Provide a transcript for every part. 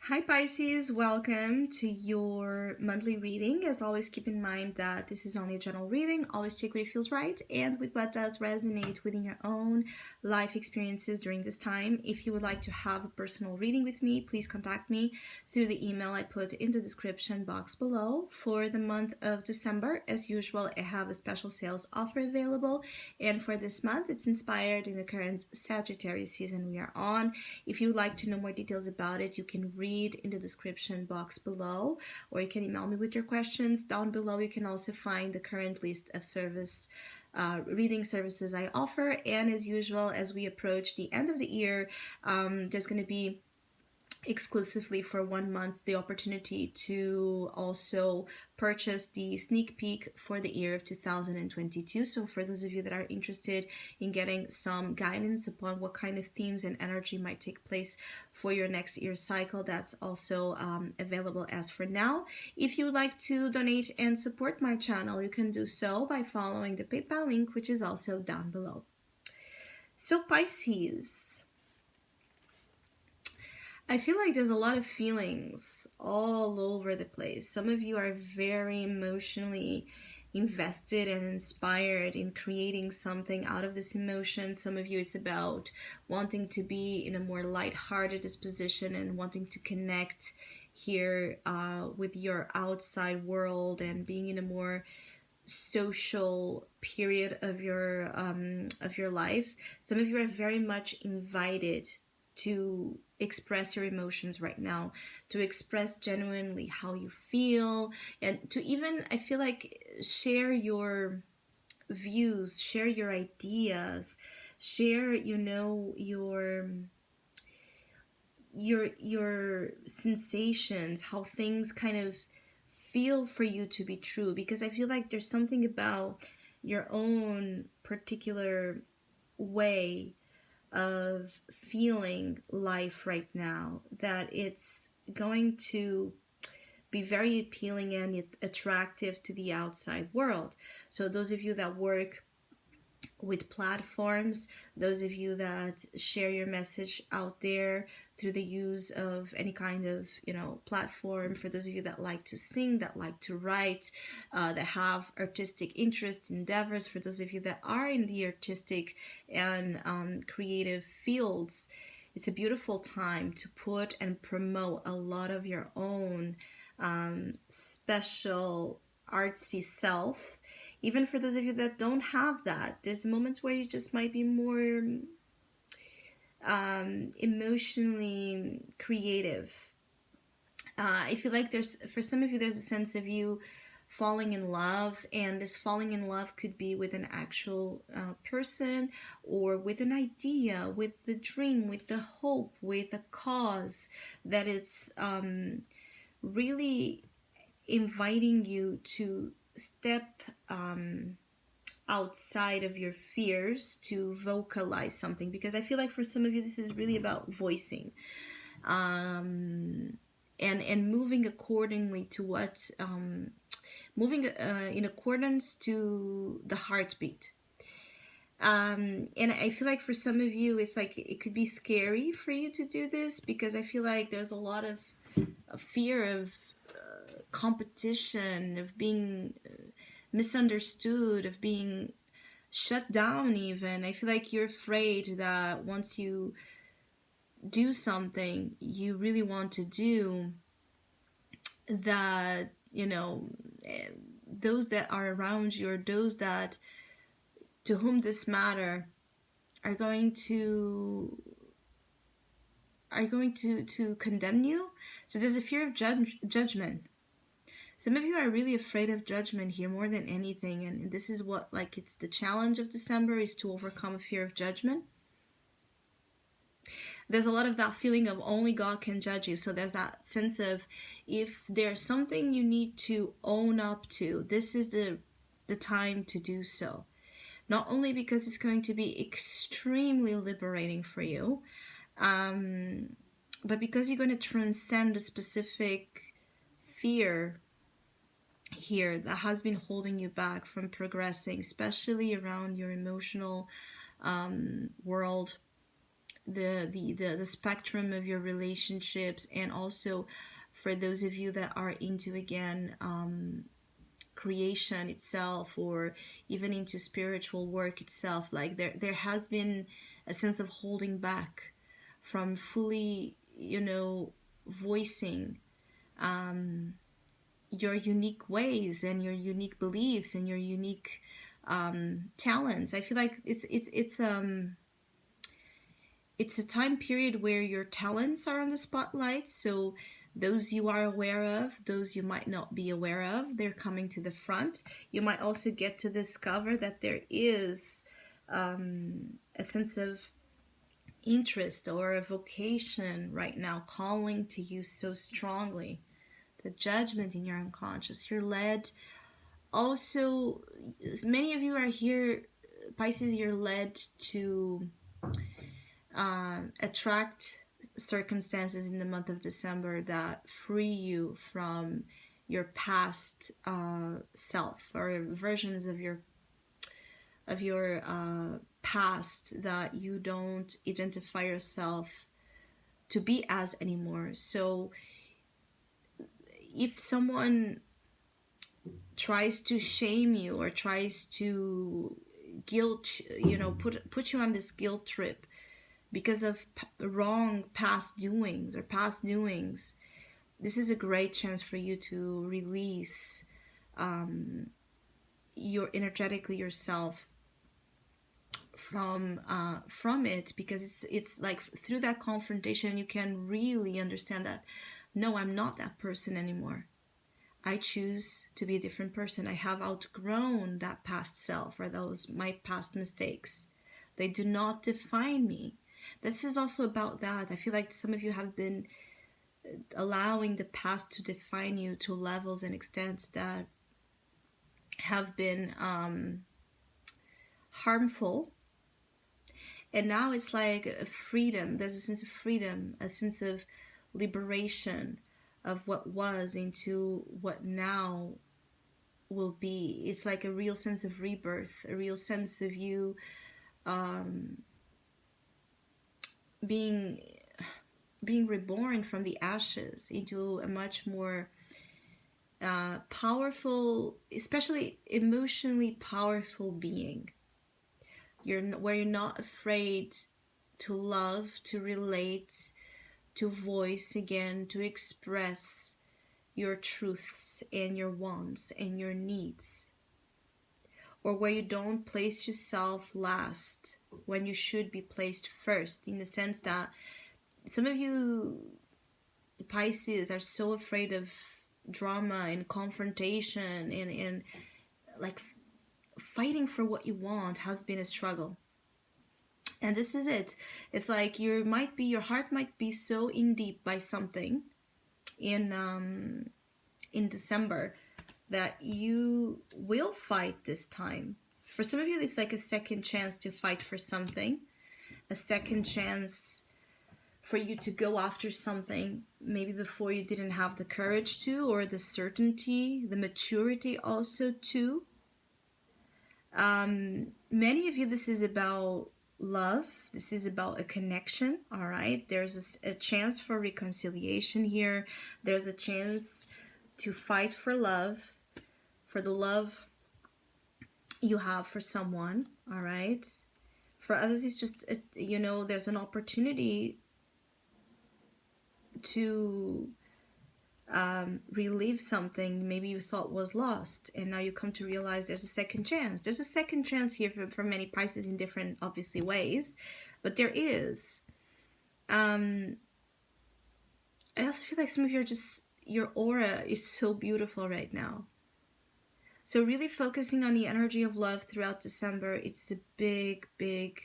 Hi Pisces, welcome to your monthly reading. As always, keep in mind that this is only a general reading. Always check what feels right and with what does resonate within your own life experiences during this time. If you would like to have a personal reading with me, please contact me through the email I put in the description box below. For the month of December, as usual, I have a special sales offer available. And for this month, it's inspired in the current Sagittarius season we are on. If you would like to know more details about it, you can read in the description box below, or you can email me with your questions. Down below, you can also find the current list of reading services I offer. And as usual, as we approach the end of the year, there's going to be exclusively for 1 month the opportunity to also purchase the sneak peek for the year of 2022. So for those of you that are interested in getting some guidance upon what kind of themes and energy might take place for your next year cycle, that's also available as for now. If you would like to donate and support my channel, you can do so by following the PayPal link, which is also down below. So Pisces, I feel like there's a lot of feelings all over the place. Some of you are very emotionally invested and inspired in creating something out of this emotion. Some of you, it's about wanting to be in a more lighthearted disposition and wanting to connect here with your outside world and being in a more social period of your life. Some of you are very much invited to express your emotions right now, to express genuinely how you feel, and to even, I feel like, share your views, share your ideas, share, your sensations, how things kind of feel for you to be true, because I feel like there's something about your own particular way of feeling life right now that it's going to be very appealing and attractive to the outside world. So those of you that work with platforms, those of you that share your message out there through the use of any kind of platform, for those of you that like to sing, that like to write, that have artistic interests, endeavors, for those of you that are in the artistic and creative fields, it's a beautiful time to put and promote a lot of your own special artsy self. Even for those of you that don't have that, there's moments where you just might be more emotionally creative. I feel like for some of you, there's a sense of you falling in love, and this falling in love could be with an actual person, or with an idea, with the dream, with the hope, with a cause that it's really inviting you to step outside of your fears to vocalize something. Because I feel like for some of you, this is really about voicing and moving accordingly to what moving in accordance to the heartbeat. And I feel like for some of you, it's like it could be scary for you to do this, because I feel like there's a lot of fear of competition, of being misunderstood, of being shut down even. I feel like you're afraid that once you do something you really want to do, that those that are around you, or those that to whom this matter, are going to condemn you. So there's a fear of judgment. Some of you are really afraid of judgment here more than anything, and this is what, like, it's the challenge of December, is to overcome a fear of judgment. There's a lot of that feeling of only God can judge you. So there's that sense of, if there's something you need to own up to, this is the time to do so. Not only because it's going to be extremely liberating for you, but because you're going to transcend a specific fear here that has been holding you back from progressing, especially around your emotional world, the spectrum of your relationships, and also for those of you that are into, again, creation itself, or even into spiritual work itself. Like there has been a sense of holding back from fully, voicing your unique ways and your unique beliefs and your unique talents. I feel like it's a time period where your talents are on the spotlight. So those you are aware of, those you might not be aware of, they're coming to the front. You might also get to discover that there is a sense of interest or a vocation right now calling to you so strongly. The judgment in your unconscious, you're led. Also, many of you are here, Pisces, you're led to attract circumstances in the month of December that free you from your past self, or versions of your past that you don't identify yourself to be as anymore. So if someone tries to shame you or tries to put you on this guilt trip because of wrong past doings or past doings, this is a great chance for you to release your energetically yourself from it, because it's like through that confrontation you can really understand that, no, I'm not that person anymore. I choose to be a different person. I have outgrown that past self or those my past mistakes. They do not define me. This is also about that. I feel like some of you have been allowing the past to define you to levels and extents that have been harmful. And now it's like a freedom. There's a sense of freedom, a sense of liberation of what was into what now will be. It's like a real sense of rebirth, a real sense of you being reborn from the ashes into a much more powerful, especially emotionally powerful being. Where you're not afraid to love, to relate, to voice again, to express your truths and your wants and your needs. Or where you don't place yourself last when you should be placed first, in the sense that some of you Pisces are so afraid of drama and confrontation, and like fighting for what you want has been a struggle. And this is it. It's like your heart might be so in deep by something in December that you will fight this time. For some of you, it's like a second chance to fight for something, a second chance for you to go after something maybe before you didn't have the courage to, or the certainty, the maturity also to. Many of you, this is about love. This is about a connection. All right, there's a chance for reconciliation here. There's a chance to fight for love, for the love you have for someone. All right, for others it's just there's an opportunity to relive something maybe you thought was lost, and now you come to realize there's a second chance. There's a second chance here for many Pisces in different, obviously, ways, but there is. I also feel like some of you are just, your aura is so beautiful right now. So really focusing on the energy of love throughout December, it's a big, big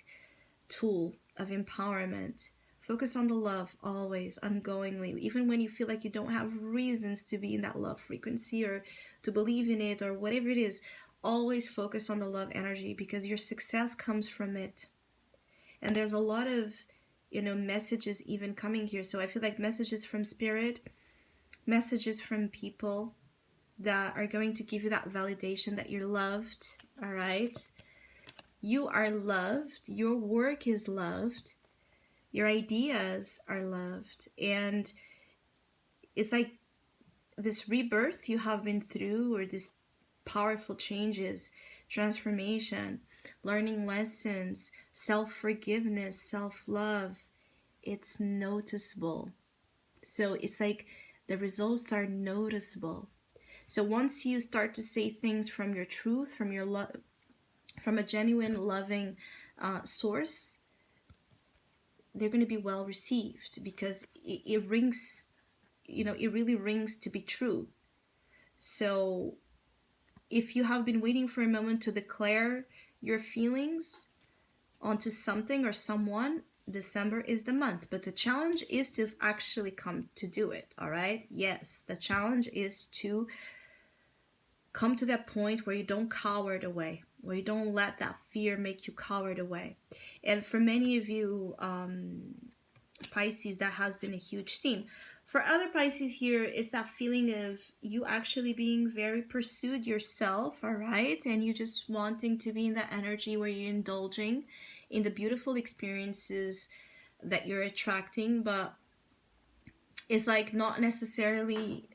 tool of empowerment. Focus on the love always, ongoingly, even when you feel like you don't have reasons to be in that love frequency or to believe in it or whatever it is. Always focus on the love energy, because your success comes from it. And there's a lot of, messages even coming here. So I feel like messages from spirit, messages from people that are going to give you that validation that you're loved, all right? You are loved. Your work is loved. Your ideas are loved. And it's like this rebirth you have been through, or this powerful changes, transformation, learning lessons, self-forgiveness, self-love, it's noticeable. So it's like the results are noticeable. So once you start to say things from your truth, from your love, from a genuine loving source, they're going to be well received, because it rings, it really rings to be true. So if you have been waiting for a moment to declare your feelings onto something or someone, December is the month. But the challenge is to actually come to do it, all right? Yes, the challenge is to come to that point where you don't cower it away, where you don't let that fear make you cower it away. And for many of you, Pisces, that has been a huge theme. For other Pisces here, it's that feeling of you actually being very pursued yourself, all right? And you just wanting to be in that energy where you're indulging in the beautiful experiences that you're attracting, but it's like not necessarily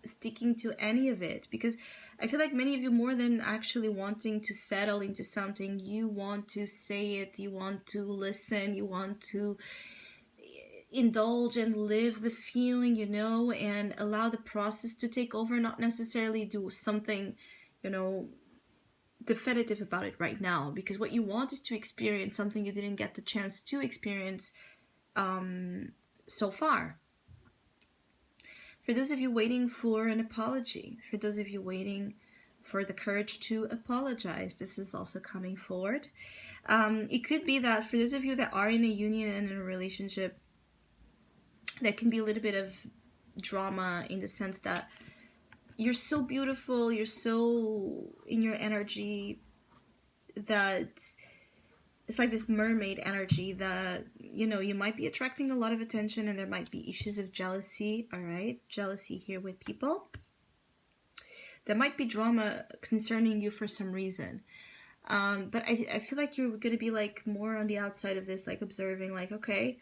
sticking to any of it, because I feel like many of you, more than actually wanting to settle into something, you want to say it, you want to listen, you want to indulge and live the feeling, and allow the process to take over, not necessarily do something, definitive about it right now, because what you want is to experience something you didn't get the chance to experience so far. For those of you waiting for an apology, for those of you waiting for the courage to apologize, this is also coming forward. It could be that for those of you that are in a union and in a relationship, there can be a little bit of drama, in the sense that you're so beautiful, you're so in your energy, that it's like this mermaid energy that, you might be attracting a lot of attention, and there might be issues of jealousy, all right? Jealousy here with people. There might be drama concerning you for some reason. But I feel like you're going to be like more on the outside of this, like observing, like, okay,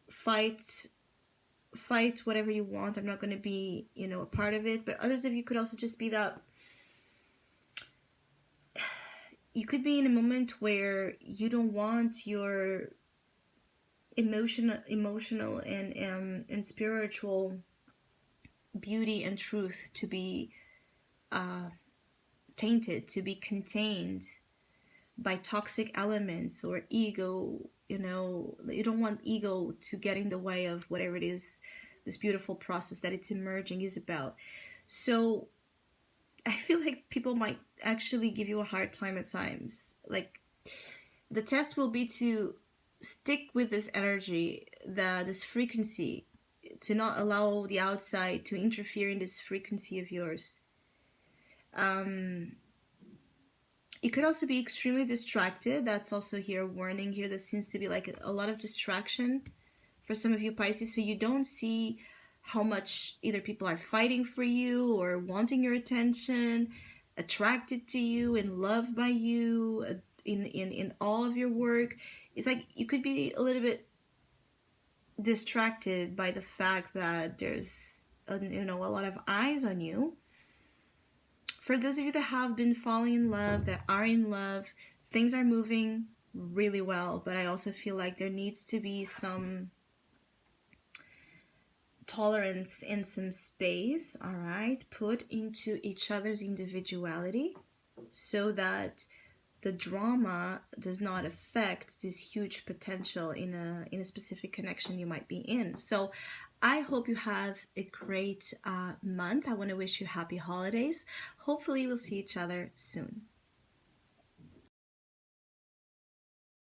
fight whatever you want. I'm not going to be, a part of it. But others of you could also just be that you could be in a moment where you don't want your emotional and spiritual beauty and truth to be tainted, to be contained by toxic elements or ego. You don't want ego to get in the way of whatever it is this beautiful process that it's emerging is about. So I feel like people might actually give you a hard time at times. Like, the test will be to stick with this energy, this frequency, to not allow the outside to interfere in this frequency of yours. You could also be extremely distracted. That's also here a warning here. There seems to be like a lot of distraction for some of you Pisces, so you don't see how much either people are fighting for you or wanting your attention, attracted to you and loved by you in all of your work. It's like you could be a little bit distracted by the fact that there's a lot of eyes on you. For those of you that have been falling in love, that are in love, things are moving really well, but I also feel like there needs to be some tolerance and some space, all right, put into each other's individuality, so that the drama does not affect this huge potential in a specific connection you might be in. So I hope you have a great month. I want to wish you happy holidays. Hopefully we'll see each other soon.